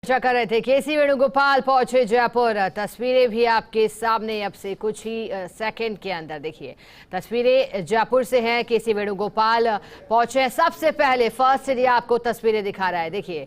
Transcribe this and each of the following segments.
चर्चा कर रहे थे। केसी वेणुगोपाल पहुंचे जयपुर। तस्वीरें भी आपके सामने अब से कुछ ही सेकंड के अंदर देखिए। तस्वीरें जयपुर से हैं। केसी वेणुगोपाल पहुंचे। सबसे पहले फर्स्ट एरिया आपको तस्वीरें दिखा रहा है। देखिए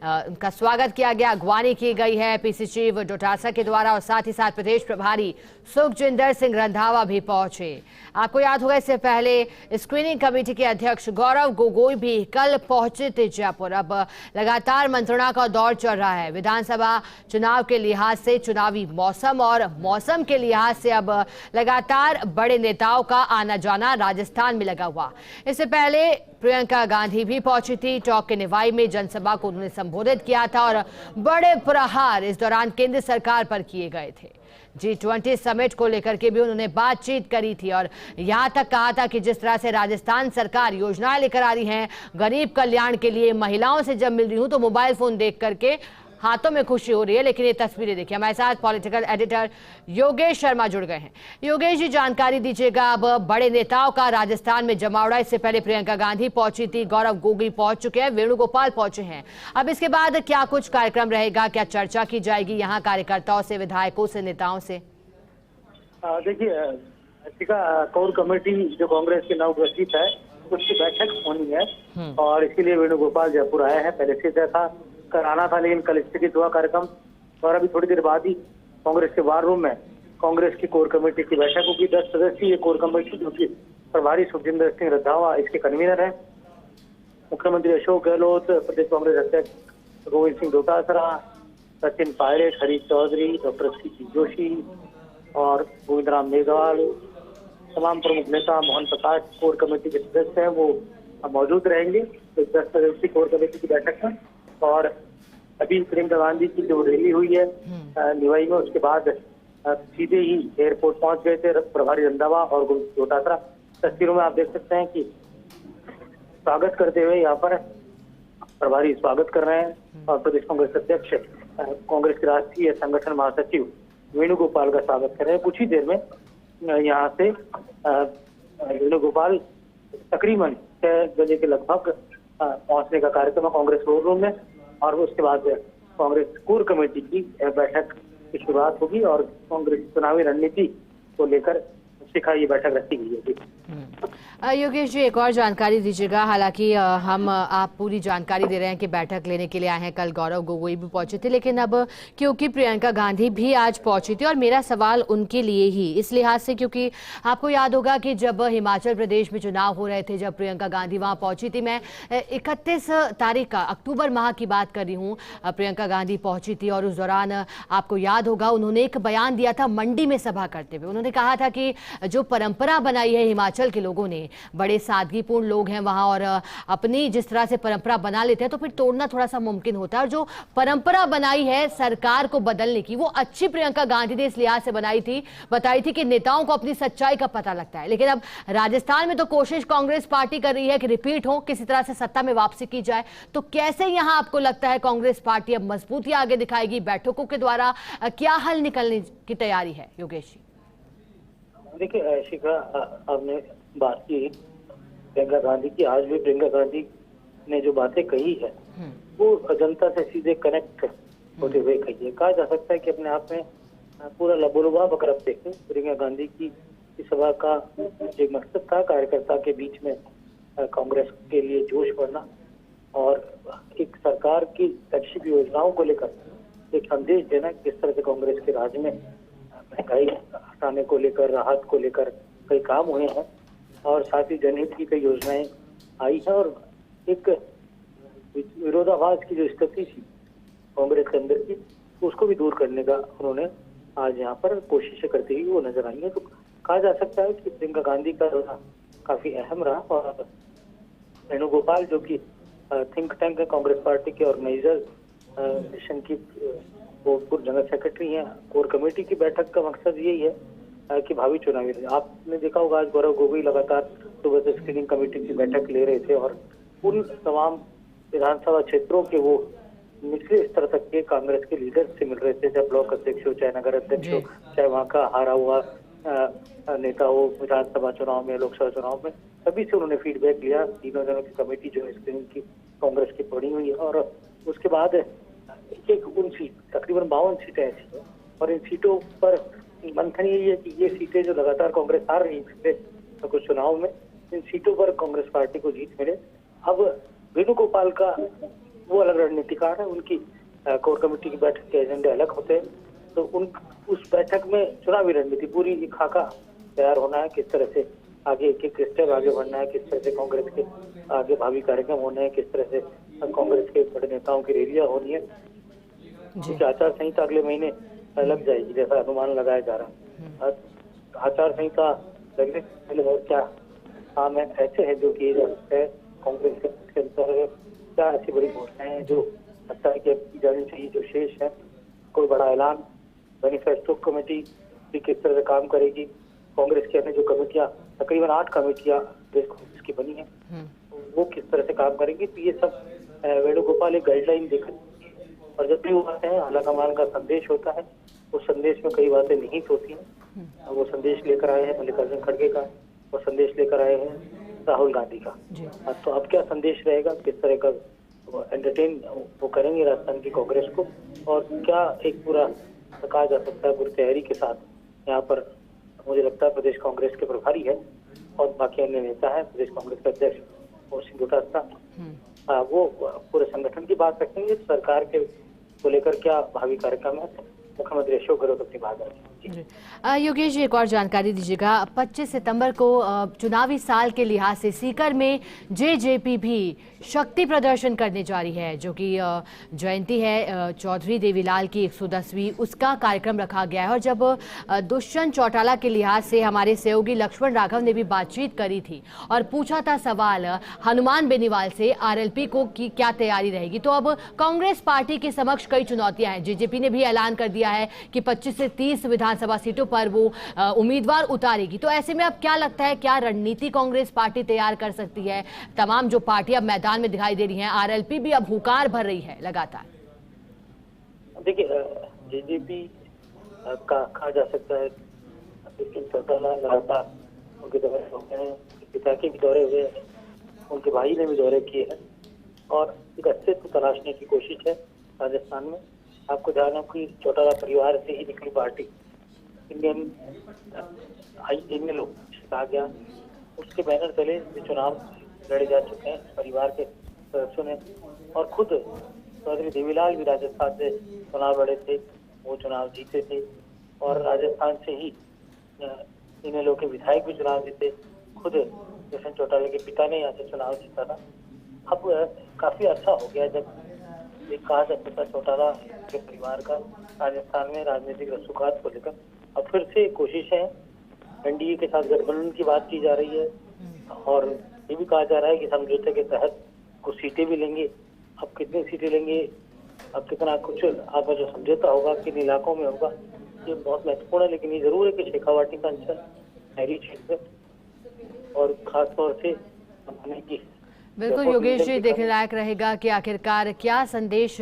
उनका स्वागत किया गया, अगवानी की गई है पीसी चीफ डोटासरा के द्वारा और साथ ही साथ प्रदेश प्रभारी सुखजिंदर सिंह रंधावा भी पहुंचे। आपको याद होगा इससे पहले स्क्रीनिंग कमेटी के अध्यक्ष गौरव गोगोई भी कल पहुंचे थे जयपुर। अब लगातार मंत्रणा का दौर चल रहा है। विधानसभा चुनाव के लिहाज से चुनावी मौसम और मौसम के लिहाज से अब लगातार बड़े नेताओं का आना जाना राजस्थान में लगा हुआ। इससे पहले प्रियंका गांधी भी पहुंची थी। टॉक के निवाई में जनसभा को उन्होंने संबोधित किया था और बड़े प्रहार इस दौरान केंद्र सरकार पर किए गए थे। G20 समिट को लेकर के भी उन्होंने बातचीत करी थी और यहां तक कहा था कि जिस तरह से राजस्थान सरकार योजनाएं लेकर आ रही हैं गरीब कल्याण के लिए, महिलाओं से जब मिल रही हूं तो मोबाइल फोन देख करके हाथों में खुशी हो रही है। लेकिन ये तस्वीरें देखिए। हमारे साथ पॉलिटिकल एडिटर योगेश शर्मा जुड़ गए हैं। योगेश जी, जानकारी दीजिएगा। अब बड़े नेताओं का राजस्थान में जमावड़ा। इससे पहले प्रियंका गांधी पहुंची थी, गौरव गोगोई पहुंच चुके हैं, वेणुगोपाल पहुंचे हैं। अब इसके बाद क्या कुछ कार्यक्रम रहेगा, क्या चर्चा की जाएगी यहाँ कार्यकर्ताओं से, विधायकों से, नेताओं से? देखिए, कोर कमेटी जो कांग्रेस की नवगठित है उसकी बैठक होनी है और इसके लिए वेणुगोपाल जयपुर आए हैं। पहले से था कराना था लेकिन कल स्थगित हुआ कार्यक्रम और अभी थोड़ी देर बाद ही कांग्रेस के वार रूम में कांग्रेस की कोर कमेटी की बैठक होगी। 10 सदस्यीय कोर कमेटी जो कि प्रभारी सुखजिंदर सिंह रंधावा इसके कन्वीनर है। मुख्यमंत्री अशोक गहलोत, प्रदेश कांग्रेस अध्यक्ष गोविंद सिंह डोटासरा, सचिन पायलट, हरीश चौधरी, डॉक्टर सीपी जोशी और गोविंद राम मेघवाल, तमाम प्रमुख नेता, मोहन प्रकाश कोर कमेटी के सदस्य हैं, वो मौजूद रहेंगे इस 10 सदस्यीय कोर कमेटी की बैठक में। और अभी प्रियंका गांधी की जो रैली हुई है निवाई में, उसके बाद सीधे ही एयरपोर्ट पहुंच गए थे प्रभारी रंधावा और डोटासरा। तस्वीरों में आप देख सकते हैं कि स्वागत करते हुए यहाँ पर प्रभारी स्वागत कर रहे हैं और प्रदेश कांग्रेस अध्यक्ष, कांग्रेस के राष्ट्रीय संगठन महासचिव वेणुगोपाल का स्वागत कर रहे हैं। कुछ ही देर में यहाँ से वेणुगोपाल तकरीबन 6 बजे के लगभग पहुंचने का कार्यक्रम है कांग्रेस वॉर रूम में और उसके बाद कांग्रेस कोर कमेटी की बैठक की शुरुआत होगी और कांग्रेस चुनावी रणनीति को लेकर ये बैठक रखी गई है। योगेश जी, एक और जानकारी दीजिएगा। हालांकि हम आप पूरी जानकारी दे रहे हैं कि बैठक लेने के लिए आए हैं। कल गौरव गोगोई भी पहुंचे थे, लेकिन अब क्योंकि प्रियंका गांधी भी आज पहुंची थी और मेरा सवाल उनके लिए ही इस लिहाज से, क्योंकि आपको याद होगा कि जब हिमाचल प्रदेश में चुनाव हो रहे थे, जब प्रियंका गांधी वहां पहुंची थी, मैं 31 तारीख का अक्टूबर माह की बात कर रही हूँ, प्रियंका गांधी पहुंची थी और उस दौरान आपको याद होगा उन्होंने एक बयान दिया था मंडी में सभा करते हुए। उन्होंने कहा था कि जो परंपरा बनाई है हिमाचल के लोगों ने, बड़े सादगीपूर्ण लोग हैं वहां और अपनी जिस तरह से परंपरा बना लेते हैं तो फिर तोड़ना थोड़ा सा मुमकिन होता है। और जो परंपरा बनाई है सरकार को बदलने की, वो अच्छी प्रियंका गांधी ने इस लिहाज से बताई थी कि नेताओं को अपनी सच्चाई का पता लगता है। लेकिन अब राजस्थान में तो कोशिश कांग्रेस पार्टी कर रही है कि रिपीट हो, किसी तरह से सत्ता में वापसी की जाए। तो कैसे यहां आपको लगता है कांग्रेस पार्टी अब मजबूती आगे दिखाएगी? बैठकों के द्वारा क्या हल निकलने की तैयारी है? योगेश जी, देखिए शिखा, आपने बात की प्रियंका गांधी की। आज भी प्रियंका गांधी ने जो बातें कही है वो जनता से सीधे कनेक्ट होते हुए कही है। कहा जा सकता है कि अपने आप में पूरा लबोलुबाब अगर आप देखें, प्रियंका गांधी की सभा का एक मकसद था कार्यकर्ता के बीच में कांग्रेस के लिए जोश बढ़ना और एक सरकार की शैक्षिक योजनाओं को लेकर एक संदेश देना, किस तरह से कांग्रेस के राज में महंगाई हटाने को लेकर, राहत को लेकर कई काम हुए हैं और साथ ही जनहित की कई योजनाएं आई हैं और एक विरोधाभास की जो स्थिति थी कांग्रेस के अंदर की, उसको भी दूर करने का उन्होंने आज यहाँ पर कोशिशें करते हुए वो नजर आई है। तो कहा जा सकता है कि प्रियंका गांधी का दौरा काफी अहम रहा और वेणुगोपाल जो कि थिंक टैंक है कांग्रेस पार्टी के ऑर्गेनाइजेशन की वो पूर्व जनरल सेक्रेटरी हैं। कोर कमेटी की बैठक का मकसद यही है कि भावी चुनावी, आपने देखा होगा आज गौरव गोगोई लगातार सुबह से स्क्रीनिंग कमेटी की बैठक ले रहे थे और उन तमाम विधानसभा क्षेत्रों के वो निचले स्तर तक के कांग्रेस के लीडर से मिल रहे थे, चाहे ब्लॉक अध्यक्ष हो, चाहे नगर अध्यक्ष हो, चाहे वहाँ का हारा हुआ नेता हो विधानसभा चुनाव में, लोकसभा चुनाव में, सभी से उन्होंने फीडबैक लिया। तीनों जनों की कमेटी जो स्क्रीनिंग की कांग्रेस की पड़ी हुई है और उसके बाद उन सीट तकरीबन 52 सीटें ऐसी हैं और इन सीटों पर मंथन यही है कि ये सीटें जो लगातार कांग्रेस हार रही है पिछले कुछ चुनाव में, इन सीटों पर कांग्रेस पार्टी को जीत मिले। अब वेणुगोपाल का वो अलग रणनीतिकार है, उनकी कोर कमेटी की बैठक के एजेंडे अलग होते हैं, तो उस बैठक में चुनावी रणनीति पूरी खाका तैयार होना है, किस तरह से आगे एक स्टेप आगे बढ़ना है, किस तरह से कांग्रेस के आगे भावी कार्यक्रम होने हैं, किस तरह से कांग्रेस के बड़े नेताओं की रैलियां होनी है। आचार संहिता अगले महीने लग जाएगी जैसा अनुमान लगाया जा रहा है। आचार संहिता लगने से पहले और क्या काम है ऐसे है जो किए जा सकते हैं कांग्रेस के अंदर, क्या ऐसी बड़ी घोषणाएं हैं जो लगता है कि की जानी चाहिए, जो शेष है कोई बड़ा ऐलान, मैनिफेस्टो कमेटी भी किस तरह से काम करेगी, कांग्रेस की अन्य जो कमेटियां तकरीबन 8 कमेटियां देश कांग्रेस की बनी है वो किस तरह से काम करेंगी, तो ये सब वेणुगोपाल एक गाइडलाइन देकर और जब भी वो आते हैं आला कमान का संदेश होता है, उस संदेश में कई बातें निहित होती हैं। वो संदेश लेकर आए हैं मल्लिकार्जुन खड़गे का, वो संदेश लेकर आए हैं राहुल गांधी का। तो अब क्या संदेश रहेगा, किस तरह का एंटरटेन वो करेंगे राजस्थान की कांग्रेस को, और क्या एक पूरा कहा जा सकता है पूरी तैयारी के साथ यहाँ पर मुझे लगता है प्रदेश कांग्रेस के प्रभारी है और बाकी अन्य नेता है, प्रदेश कांग्रेस के अध्यक्ष और सिंह डोटासरा वो पूरे संगठन की बात रखेंगे, सरकार के को लेकर क्या भावी कार्यक्रम है, मुख्यमंत्री अशोक गहलोत अपनी बात रखेंगे। योगेश जी, एक और जानकारी दीजिएगा। 25 सितंबर को चुनावी साल के लिहाज से सीकर में जेजेपी भी शक्ति प्रदर्शन करने जा रही है, जो कि जयंती है चौधरी देवीलाल की 110वीं, उसका कार्यक्रम रखा गया है। और जब दुष्यंत चौटाला के लिहाज से हमारे सहयोगी लक्ष्मण राघव ने भी बातचीत करी थी और पूछा था सवाल हनुमान बेनीवाल से आरएलपी को की क्या तैयारी रहेगी, तो अब कांग्रेस पार्टी के समक्ष कई चुनौतियां हैं। जेजेपी ने भी ऐलान कर दिया है कि 25 से 30 विधानसभा सीटों पर वो उम्मीदवार उतारेगी। तो ऐसे में अब क्या लगता है, क्या रणनीति कांग्रेस पार्टी तैयार कर सकती है? तमाम जो पार्टियां अब मैदान में दिखाई दे रही हैं, आरएलपी भी अब हुंकार भर रही है लगातार। देखिए जेजेपी का कहा जा सकता है लगातार उनके दौरे होते हैं, पिता के भी दौरे हुए हैं, उनके भाई ने भी दौरे किए हैं और एक अस्तित्व तलाशने की कोशिश है राजस्थान में। आपको ध्यान हो कि चौटाला परिवार से ही निकली पार्टी इंडियन लोग कहा गया, उसके बैनर तले चुनाव लड़े जा चुके हैं परिवार के सदस्यों ने, और खुद चौधरी देवीलाल भी राजस्थान से चुनाव लड़े थे, वो चुनाव जीते थे और राजस्थान से ही इन लोग के विधायक भी चुनाव जीते, खुद दुष्यंत चौटाला के पिता ने यहाँ से चुनाव जीता था। अब काफी अच्छा हो गया जब एक कहा जा सकता चौटाला के परिवार का राजस्थान में राजनीतिक रसूखात को लेकर अब फिर से कोशिशें एनडीए के साथ गठबंधन की बात की जा रही है और ये भी कहा जा रहा है कि समझौते के तहत कुछ सीटें भी लेंगे। अब कितनी सीटें लेंगे, अब कितना कुछ आपका जो समझौता होगा किन इलाकों में होगा, ये बहुत महत्वपूर्ण है। लेकिन ये जरूर है कि शेखावाटी का अंचल शहरी क्षेत्र और खासतौर से बिल्कुल योगेश जी, देखने लायक रहेगा कि आखिरकार क्या संदेश